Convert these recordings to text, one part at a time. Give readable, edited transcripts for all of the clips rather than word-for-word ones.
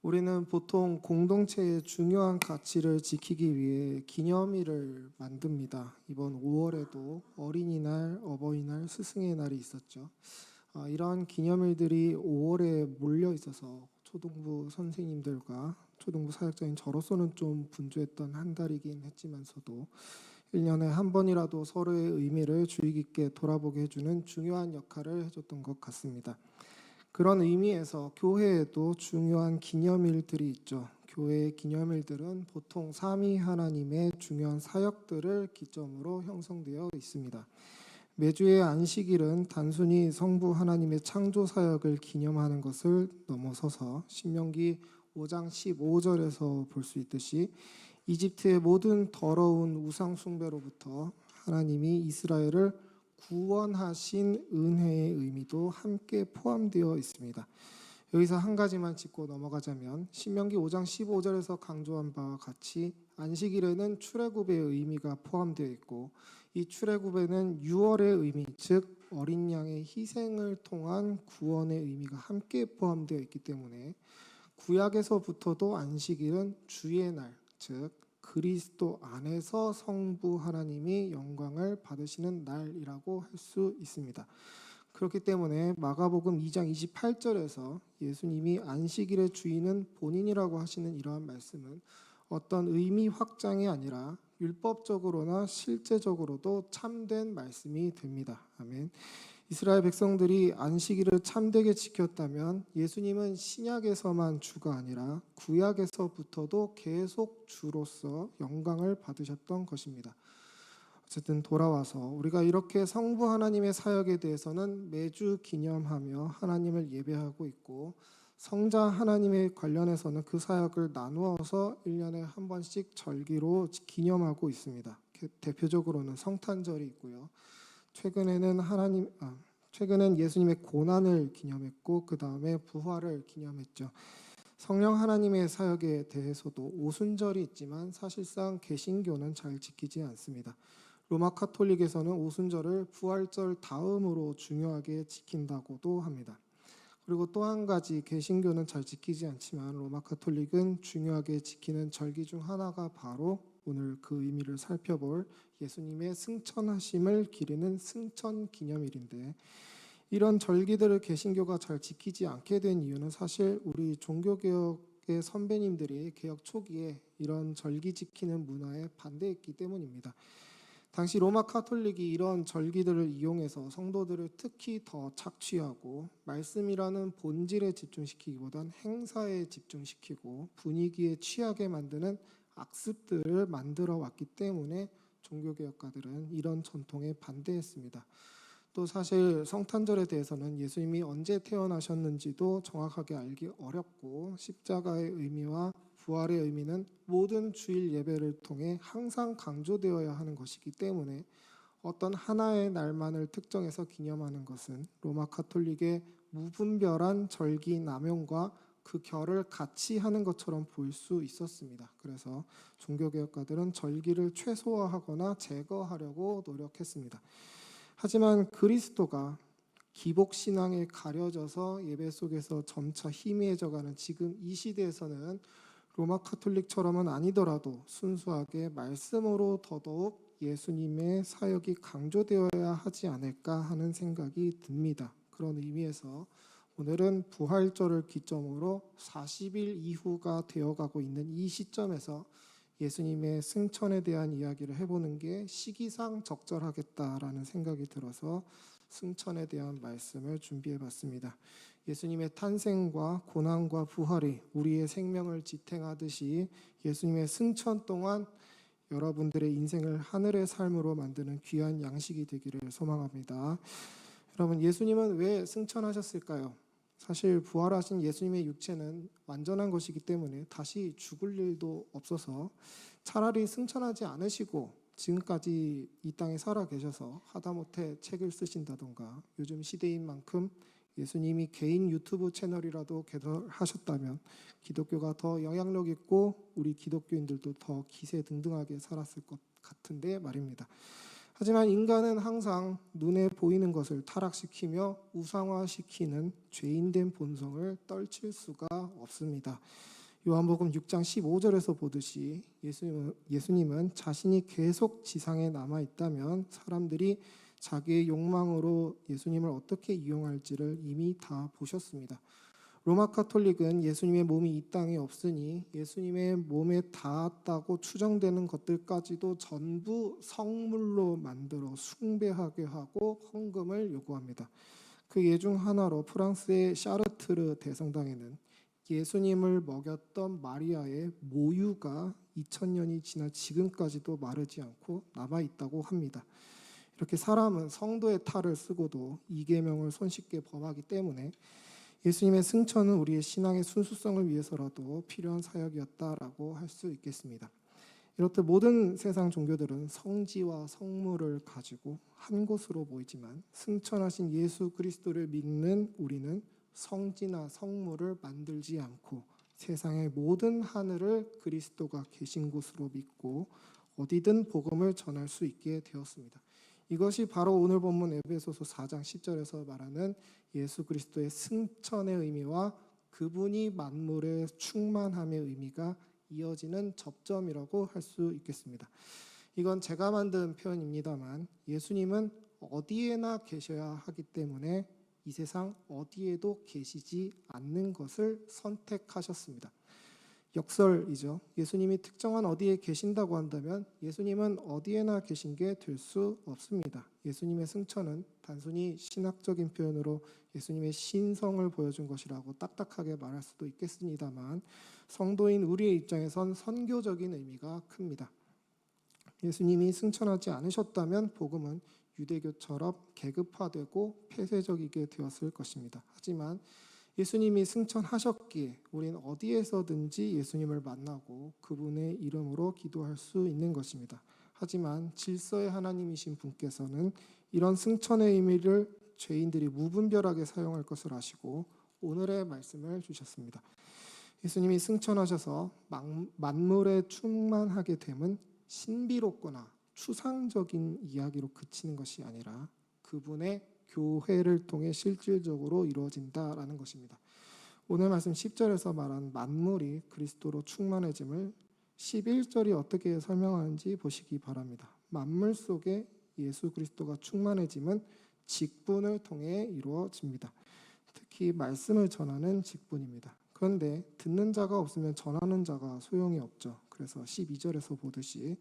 우리는 보통 공동체의 중요한 가치를 지키기 위해 기념일을 만듭니다. 이번 5월에도 어린이날, 어버이날, 스승의 날이 있었죠. 이런 기념일들이 5월에 몰려 있어서 초등부 선생님들과 초등부 사역자인 저로서는 좀 분주했던 한 달이긴 했지만서도 1년에 한 번이라도 서로의 의미를 주의 깊게 돌아보게 해주는 중요한 역할을 해줬던 것 같습니다. 그런 의미에서 교회에도 중요한 기념일들이 있죠. 교회의 기념일들은 보통 삼위 하나님의 중요한 사역들을 기점으로 형성되어 있습니다. 매주의 안식일은 단순히 성부 하나님의 창조 사역을 기념하는 것을 넘어서서 신명기 5장 15절에서 볼 수 있듯이 이집트의 모든 더러운 우상 숭배로부터 하나님이 이스라엘을 구원하신 은혜의 의미도 함께 포함되어 있습니다. 여기서 한 가지만 짚고 넘어가자면 신명기 5장 15절에서 강조한 바와 같이 안식일에는 출애굽의 의미가 포함되어 있고 이 출애굽에는 유월의 의미, 즉 어린 양의 희생을 통한 구원의 의미가 함께 포함되어 있기 때문에 구약에서부터도 안식일은 주의 날, 즉 그리스도 안에서 성부 하나님이 영광을 받으시는 날이라고 할 수 있습니다. 그렇기 때문에 마가복음 2장 28절에서 예수님이 안식일의 주인은 본인이라고 하시는 이러한 말씀은 어떤 의미 확장이 아니라 율법적으로나 실제적으로도 참된 말씀이 됩니다. 아멘. 이스라엘 백성들이 안식일을 참되게 지켰다면 예수님은 신약에서만 주가 아니라 구약에서부터도 계속 주로서 영광을 받으셨던 것입니다. 어쨌든 돌아와서 우리가 이렇게 성부 하나님의 사역에 대해서는 매주 기념하며 하나님을 예배하고 있고 성자 하나님에 관련해서는 그 사역을 나누어서 1년에 한 번씩 절기로 기념하고 있습니다. 대표적으로는 성탄절이 있고요. 최근엔 예수님의 고난을 기념했고 그 다음에 부활을 기념했죠. 성령 하나님의 사역에 대해서도 오순절이 있지만 사실상 개신교는 잘 지키지 않습니다. 로마 카톨릭에서는 오순절을 부활절 다음으로 중요하게 지킨다고도 합니다. 그리고 또 한 가지 개신교는 잘 지키지 않지만 로마 카톨릭은 중요하게 지키는 절기 중 하나가 바로 오늘 그 의미를 살펴볼 예수님의 승천하심을 기리는 승천 기념일인데 이런 절기들을 개신교가 잘 지키지 않게 된 이유는 사실 우리 종교개혁의 선배님들이 개혁 초기에 이런 절기 지키는 문화에 반대했기 때문입니다. 당시 로마 카톨릭이 이런 절기들을 이용해서 성도들을 특히 더 착취하고 말씀이라는 본질에 집중시키기보단 행사에 집중시키고 분위기에 취하게 만드는 악습들을 만들어 왔기 때문에 종교개혁가들은 이런 전통에 반대했습니다. 또 사실 성탄절에 대해서는 예수님이 언제 태어나셨는지도 정확하게 알기 어렵고 십자가의 의미와 부활의 의미는 모든 주일 예배를 통해 항상 강조되어야 하는 것이기 때문에 어떤 하나의 날만을 특정해서 기념하는 것은 로마 카톨릭의 무분별한 절기 남용과 그 결을 같이 하는 것처럼 보일 수 있었습니다. 그래서 종교개혁가들은 절기를 최소화하거나 제거하려고 노력했습니다. 하지만 그리스도가 기복신앙에 가려져서 예배 속에서 점차 희미해져가는 지금 이 시대에서는 로마 카톨릭처럼은 아니더라도 순수하게 말씀으로 더더욱 예수님의 사역이 강조되어야 하지 않을까 하는 생각이 듭니다. 그런 의미에서 오늘은 부활절을 기점으로 40일 이후가 되어가고 있는 이 시점에서 예수님의 승천에 대한 이야기를 해보는 게 시기상 적절하겠다라는 생각이 들어서 승천에 대한 말씀을 준비해봤습니다. 예수님의 탄생과 고난과 부활이 우리의 생명을 지탱하듯이 예수님의 승천 동안 여러분들의 인생을 하늘의 삶으로 만드는 귀한 양식이 되기를 소망합니다. 여러분, 예수님은 왜 승천하셨을까요? 사실 부활하신 예수님의 육체는 완전한 것이기 때문에 다시 죽을 일도 없어서 차라리 승천하지 않으시고 지금까지 이 땅에 살아 계셔서 하다못해 책을 쓰신다던가 요즘 시대인 만큼 예수님이 개인 유튜브 채널이라도 개설하셨다면 기독교가 더 영향력 있고 우리 기독교인들도 더 기세등등하게 살았을 것 같은데 말입니다. 하지만 인간은 항상 눈에 보이는 것을 타락시키며 우상화시키는 죄인된 본성을 떨칠 수가 없습니다. 요한복음 6장 15절에서 보듯이 예수님은 자신이 계속 지상에 남아 있다면 사람들이 자기의 욕망으로 예수님을 어떻게 이용할지를 이미 다 보셨습니다. 로마 카톨릭은 예수님의 몸이 이 땅에 없으니 예수님의 몸에 닿았다고 추정되는 것들까지도 전부 성물로 만들어 숭배하게 하고 헌금을 요구합니다. 그 예 중 하나로 프랑스의 샤르트르 대성당에는 예수님을 먹였던 마리아의 모유가 2000년이 지난 지금까지도 마르지 않고 남아있다고 합니다. 이렇게 사람은 성도의 탈을 쓰고도 이계명을 손쉽게 범하기 때문에 예수님의 승천은 우리의 신앙의 순수성을 위해서라도 필요한 사역이었다라고 할 수 있겠습니다. 이렇듯 모든 세상 종교들은 성지와 성물을 가지고 한 곳으로 모이지만 승천하신 예수 그리스도를 믿는 우리는 성지나 성물을 만들지 않고 세상의 모든 하늘을 그리스도가 계신 곳으로 믿고 어디든 복음을 전할 수 있게 되었습니다. 이것이 바로 오늘 본문 에베소서 4장 10절에서 말하는 예수 그리스도의 승천의 의미와 그분이 만물의 충만함의 의미가 이어지는 접점이라고 할 수 있겠습니다. 이건 제가 만든 표현입니다만 예수님은 어디에나 계셔야 하기 때문에 이 세상 어디에도 계시지 않는 것을 선택하셨습니다. 역설이죠. 예수님이 특정한 어디에 계신다고 한다면 예수님은 어디에나 계신 게 될 수 없습니다. 예수님의 승천은 단순히 신학적인 표현으로 예수님의 신성을 보여준 것이라고 딱딱하게 말할 수도 있겠습니다만 성도인 우리의 입장에선 선교적인 의미가 큽니다. 예수님이 승천하지 않으셨다면 복음은 유대교처럼 계급화되고 폐쇄적이게 되었을 것입니다. 하지만 예수님이 승천하셨기에 우리는 어디에서든지 예수님을 만나고 그분의 이름으로 기도할 수 있는 것입니다. 하지만 질서의 하나님이신 분께서는 이런 승천의 의미를 죄인들이 무분별하게 사용할 것을 아시고 오늘의 말씀을 주셨습니다. 예수님이 승천하셔서 만물에 충만하게 됨은 신비롭거나 추상적인 이야기로 그치는 것이 아니라 그분의 교회를 통해 실질적으로 이루어진다라는 것입니다. 오늘 말씀 10절에서 말한 만물이 그리스도로 충만해짐을 11절이 어떻게 설명하는지 보시기 바랍니다. 만물 속에 예수 그리스도가 충만해짐은 직분을 통해 이루어집니다. 특히 말씀을 전하는 직분입니다. 그런데 듣는 자가 없으면 전하는 자가 소용이 없죠. 그래서 12절에서 보듯이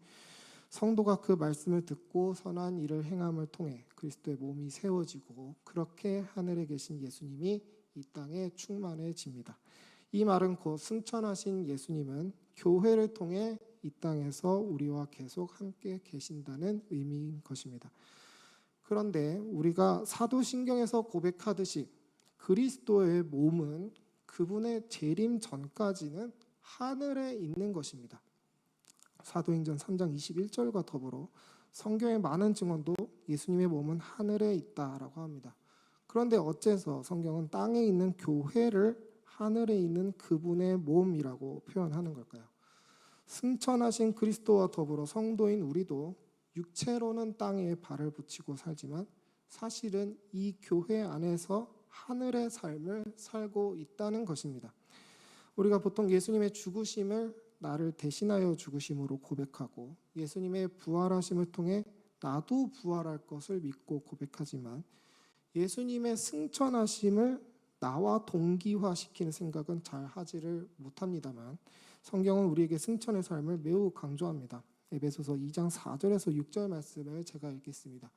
성도가 그 말씀을 듣고 선한 일을 행함을 통해 그리스도의 몸이 세워지고 그렇게 하늘에 계신 예수님이 이 땅에 충만해집니다. 이 말은 곧 승천하신 예수님은 교회를 통해 이 땅에서 우리와 계속 함께 계신다는 의미인 것입니다. 그런데 우리가 사도신경에서 고백하듯이 그리스도의 몸은 그분의 재림 전까지는 하늘에 있는 것입니다. 사도행전 3장 21절과 더불어 성경의 많은 증언도 예수님의 몸은 하늘에 있다라고 합니다. 그런데 어째서 성경은 땅에 있는 교회를 하늘에 있는 그분의 몸이라고 표현하는 걸까요? 승천하신 그리스도와 더불어 성도인 우리도 육체로는 땅에 발을 붙이고 살지만 사실은 이 교회 안에서 하늘의 삶을 살고 있다는 것입니다. 우리가 보통 예수님의 죽으심을 나를 대신하여 죽으심으로 고백하고 예수님의 부활하심을 통해 나도 부활할 것을 믿고 고백하지만 예수님의 승천하심을 나와 동기화시키는 생각은 잘 하지를 못합니다만 성경은 우리에게 승천의 삶을 매우 강조합니다. 에베소서 2장 4절에서 6절 말씀을 제가 읽겠습니다.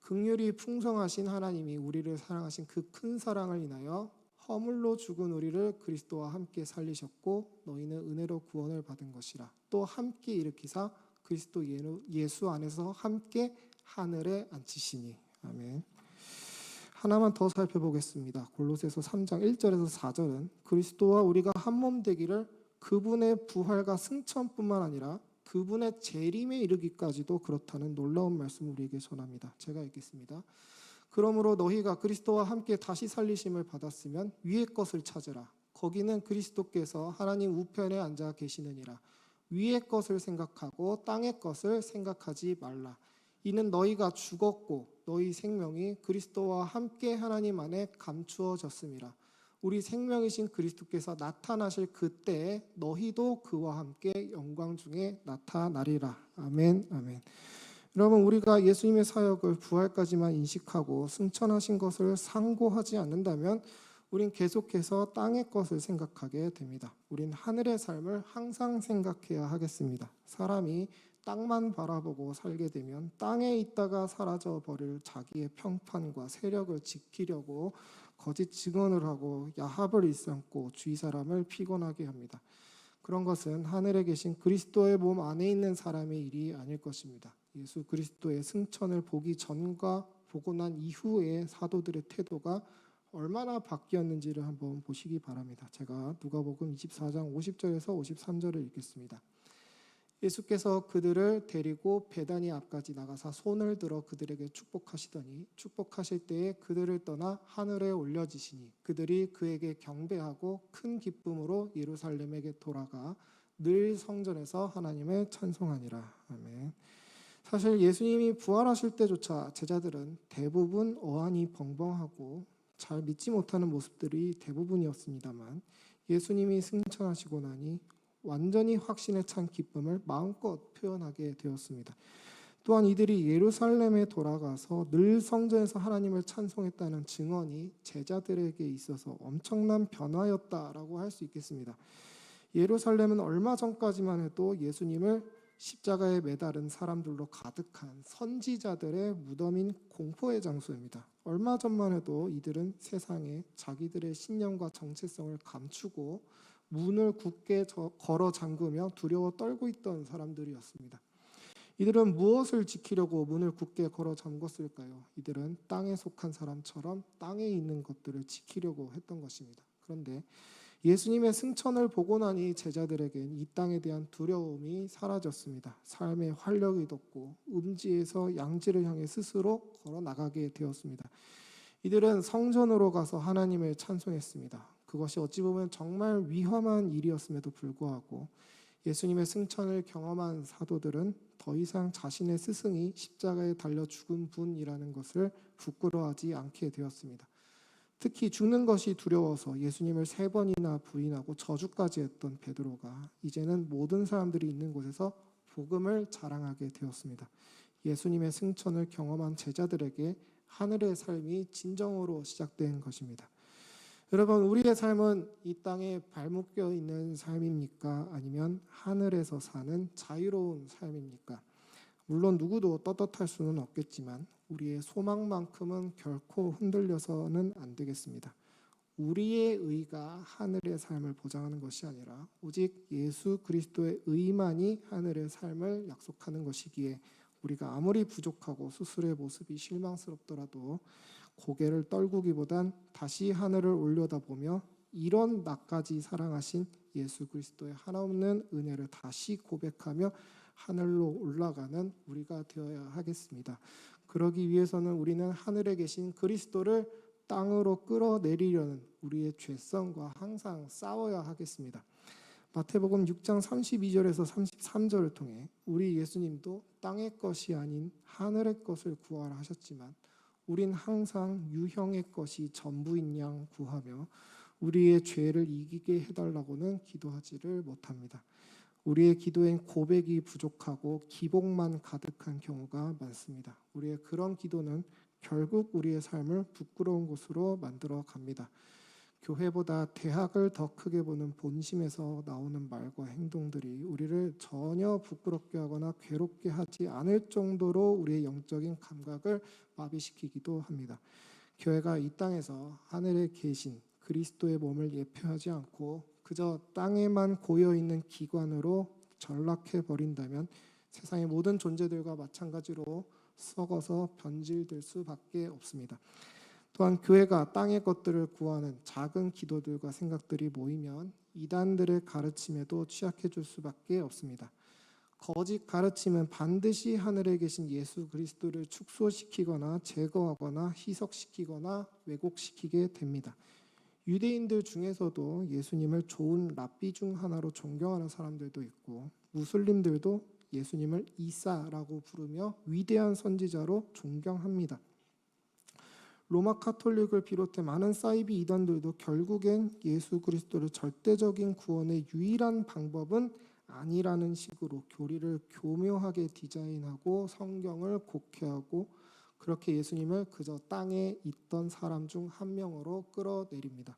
긍휼이 풍성하신 하나님이 우리를 사랑하신 그 큰 사랑을 인하여 허물로 죽은 우리를 그리스도와 함께 살리셨고 너희는 은혜로 구원을 받은 것이라. 또 함께 일으키사 그리스도 예수 안에서 함께 하늘에 앉히시니. 아멘. 하나만 더 살펴보겠습니다. 골로새서 3장 1절에서 4절은 그리스도와 우리가 한 몸 되기를 그분의 부활과 승천뿐만 아니라 그분의 재림에 이르기까지도 그렇다는 놀라운 말씀을 우리에게 전합니다. 제가 읽겠습니다. 그러므로 너희가 그리스도와 함께 다시 살리심을 받았으면 위의 것을 찾으라. 거기는 그리스도께서 하나님 우편에 앉아 계시느니라. 위의 것을 생각하고 땅의 것을 생각하지 말라. 이는 너희가 죽었고 너희 생명이 그리스도와 함께 하나님 안에 감추어졌음이라. 우리 생명이신 그리스도께서 나타나실 그때에 너희도 그와 함께 영광 중에 나타나리라. 아멘, 아멘. 여러분, 우리가 예수님의 사역을 부활까지만 인식하고 승천하신 것을 상고하지 않는다면 우린 계속해서 땅의 것을 생각하게 됩니다. 우린 하늘의 삶을 항상 생각해야 하겠습니다. 사람이 땅만 바라보고 살게 되면 땅에 있다가 사라져 버릴 자기의 평판과 세력을 지키려고 거짓 증언을 하고 야합을 일삼고 주위 사람을 피곤하게 합니다. 그런 것은 하늘에 계신 그리스도의 몸 안에 있는 사람의 일이 아닐 것입니다. 예수 그리스도의 승천을 보기 전과 보고 난 이후의 사도들의 태도가 얼마나 바뀌었는지를 한번 보시기 바랍니다. 제가 누가복음 24장 50절에서 53절을 읽겠습니다. 예수께서 그들을 데리고 베다니 앞까지 나가사 손을 들어 그들에게 축복하시더니 축복하실 때에 그들을 떠나 하늘에 올려지시니 그들이 그에게 경배하고 큰 기쁨으로 예루살렘에게 돌아가 늘 성전에서 하나님을 찬송하니라. 아멘. 사실 예수님이 부활하실 때조차 제자들은 대부분 어안이 벙벙하고 잘 믿지 못하는 모습들이 대부분이었습니다만 예수님이 승천하시고 나니 완전히 확신에 찬 기쁨을 마음껏 표현하게 되었습니다. 또한 이들이 예루살렘에 돌아가서 늘 성전에서 하나님을 찬송했다는 증언이 제자들에게 있어서 엄청난 변화였다라고 할 수 있겠습니다. 예루살렘은 얼마 전까지만 해도 예수님을 십자가에 매달은 사람들로 가득한 선지자들의 무덤인 공포의 장소입니다. 얼마 전만 해도 이들은 세상에 자기들의 신념과 정체성을 감추고 문을 굳게 걸어 잠그며 두려워 떨고 있던 사람들이었습니다. 이들은 무엇을 지키려고 문을 굳게 걸어 잠궜을까요? 이들은 땅에 속한 사람처럼 땅에 있는 것들을 지키려고 했던 것입니다. 그런데 예수님의 승천을 보고 나니 제자들에겐 이 땅에 대한 두려움이 사라졌습니다. 삶의 활력이 돋고 음지에서 양지를 향해 스스로 걸어 나가게 되었습니다. 이들은 성전으로 가서 하나님을 찬송했습니다. 그것이 어찌 보면 정말 위험한 일이었음에도 불구하고 예수님의 승천을 경험한 사도들은 더 이상 자신의 스승이 십자가에 달려 죽은 분이라는 것을 부끄러워하지 않게 되었습니다. 특히 죽는 것이 두려워서 예수님을 3번이나 부인하고 저주까지 했던 베드로가 이제는 모든 사람들이 있는 곳에서 복음을 자랑하게 되었습니다. 예수님의 승천을 경험한 제자들에게 하늘의 삶이 진정으로 시작된 것입니다. 여러분, 우리의 삶은 이 땅에 발묶여 있는 삶입니까? 아니면 하늘에서 사는 자유로운 삶입니까? 물론 누구도 떳떳할 수는 없겠지만 우리의 소망만큼은 결코 흔들려서는 안 되겠습니다. 우리의 의가 하늘의 삶을 보장하는 것이 아니라 오직 예수 그리스도의 의만이 하늘의 삶을 약속하는 것이기에 우리가 아무리 부족하고 스스로의 모습이 실망스럽더라도 고개를 떨구기보단 다시 하늘을 올려다보며 이런 나까지 사랑하신 예수 그리스도의 하나없는 은혜를 다시 고백하며 하늘로 올라가는 우리가 되어야 하겠습니다. 그러기 위해서는 우리는 하늘에 계신 그리스도를 땅으로 끌어내리려는 우리의 죄성과 항상 싸워야 하겠습니다. 마태복음 6장 32절에서 33절을 통해 우리 예수님도 땅의 것이 아닌 하늘의 것을 구하라 하셨지만 우린 항상 유형의 것이 전부인 양 구하며 우리의 죄를 이기게 해달라고는 기도하지를 못합니다. 우리의 기도엔 고백이 부족하고 기복만 가득한 경우가 많습니다. 우리의 그런 기도는 결국 우리의 삶을 부끄러운 곳으로 만들어 갑니다. 교회보다 대학을 더 크게 보는 본심에서 나오는 말과 행동들이 우리를 전혀 부끄럽게 하거나 괴롭게 하지 않을 정도로 우리의 영적인 감각을 마비시키기도 합니다. 교회가 이 땅에서 하늘에 계신 그리스도의 몸을 예표하지 않고 그저 땅에만 고여있는 기관으로 전락해 버린다면 세상의 모든 존재들과 마찬가지로 썩어서 변질될 수밖에 없습니다. 또한 교회가 땅의 것들을 구하는 작은 기도들과 생각들이 모이면 이단들의 가르침에도 취약해질 수밖에 없습니다. 거짓 가르침은 반드시 하늘에 계신 예수 그리스도를 축소시키거나 제거하거나 희석시키거나 왜곡시키게 됩니다. 유대인들 중에서도 예수님을 좋은 랍비 중 하나로 존경하는 사람들도 있고 무슬림들도 예수님을 이사라고 부르며 위대한 선지자로 존경합니다. 로마 카톨릭을 비롯해 많은 사이비 이단들도 결국엔 예수 그리스도를 절대적인 구원의 유일한 방법은 아니라는 식으로 교리를 교묘하게 디자인하고 성경을 곡해하고 그렇게 예수님을 그저 땅에 있던 사람 중 한 명으로 끌어내립니다.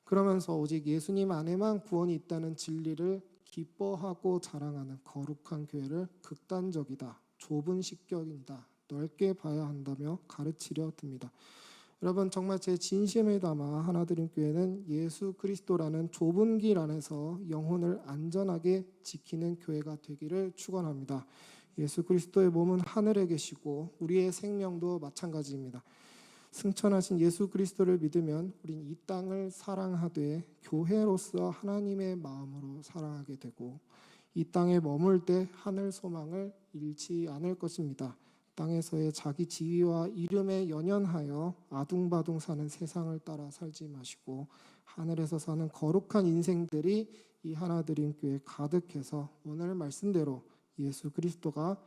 그러면서 오직 예수님 안에만 구원이 있다는 진리를 기뻐하고 자랑하는 거룩한 교회를 극단적이다, 좁은 식견이다, 넓게 봐야 한다며 가르치려 듭니다. 여러분, 정말 제 진심을 담아 하나드림 교회는 예수 그리스도라는 좁은 길 안에서 영혼을 안전하게 지키는 교회가 되기를 축원합니다. 예수 그리스도의 몸은 하늘에 계시고 우리의 생명도 마찬가지입니다. 승천하신 예수 그리스도를 믿으면 우린 이 땅을 사랑하되 교회로서 하나님의 마음으로 사랑하게 되고 이 땅에 머물 때 하늘 소망을 잃지 않을 것입니다. 땅에서의 자기 지위와 이름에 연연하여 아둥바둥 사는 세상을 따라 살지 마시고 하늘에서 사는 거룩한 인생들이 이 하나드림 교회에 가득해서 오늘 말씀대로 예수 그리스도가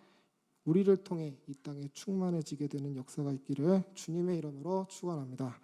우리를 통해 이 땅에 충만해지게 되는 역사가 있기를 주님의 이름으로 축원합니다.